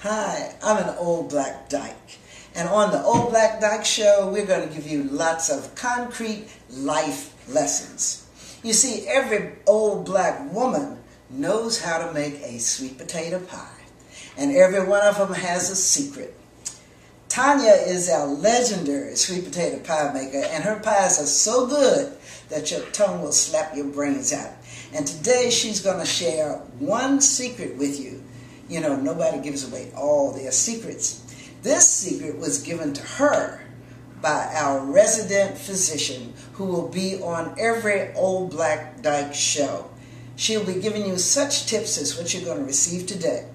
Hi, I'm an Old Black Dyke, and on the Old Black Dyke Show, we're going to give you lots of concrete life lessons. You see, every old black woman knows how to make a sweet potato pie, and every one of them has a secret. Tanya is our legendary sweet potato pie maker, and her pies are so good that your tongue will slap your brains out. And today she's going to share one secret with you. You know, nobody gives away all their secrets. This secret was given to her by our resident physician who will be on every Old Black Dyke show. She'll be giving you such tips as what you're going to receive today.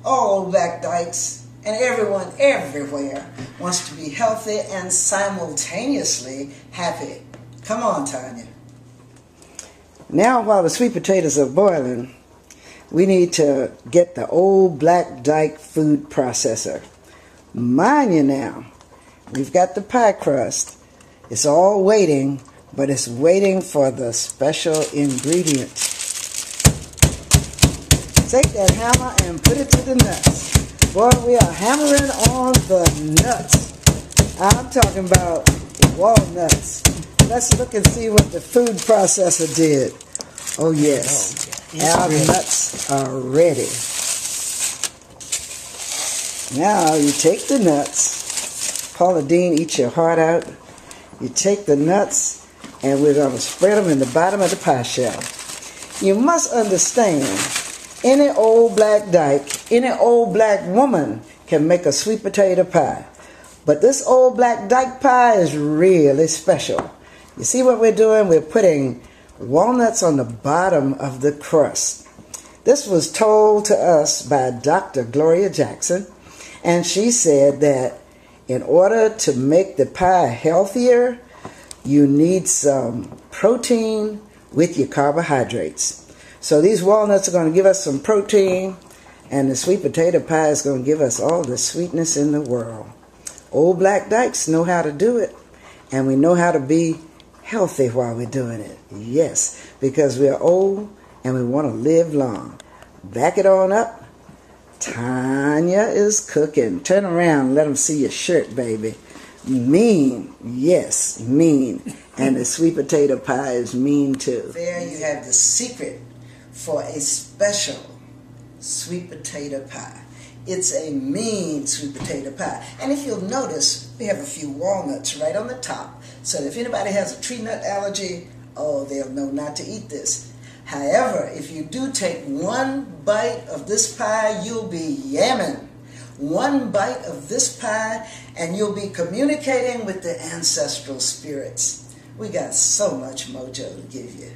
All Old Black Dykes and everyone everywhere wants to be healthy and simultaneously happy. Come on, Tanya. Now, while the sweet potatoes are boiling, we need to get the Old Black Dyke food processor. Mind you now, we've got the pie crust. It's all waiting, but it's waiting for the special ingredients. Take that hammer and put it to the nuts. Boy, we are hammering on the nuts. I'm talking about walnuts. Let's look and see what the food processor did. Oh yes, our nuts are ready. Now you take the nuts. Paula Deen, eat your heart out. You take the nuts and we're going to spread them in the bottom of the pie shell. You must understand, any old black dyke, any old black woman can make a sweet potato pie. But this old black dyke pie is really special. You see what we're doing? We're putting walnuts on the bottom of the crust. This was told to us by Dr. Gloria Jackson, and she said that in order to make the pie healthier, you need some protein with your carbohydrates. So these walnuts are going to give us some protein, and the sweet potato pie is going to give us all the sweetness in the world. Old Black Dykes know how to do it, and we know how to be healthy while we're doing it. Yes, because we're old and we want to live long. Back it on up. Tanya is cooking. Turn around, let them see your shirt, baby. Mean, yes, mean. And the sweet potato pie is mean too. There you have the secret for a special sweet potato pie. It's a mean sweet potato pie. And if you'll notice, we have a few walnuts right on the top. So if anybody has a tree nut allergy, oh, they'll know not to eat this. However, if you do take one bite of this pie, you'll be yamming. One bite of this pie, and you'll be communicating with the ancestral spirits. We got so much mojo to give you.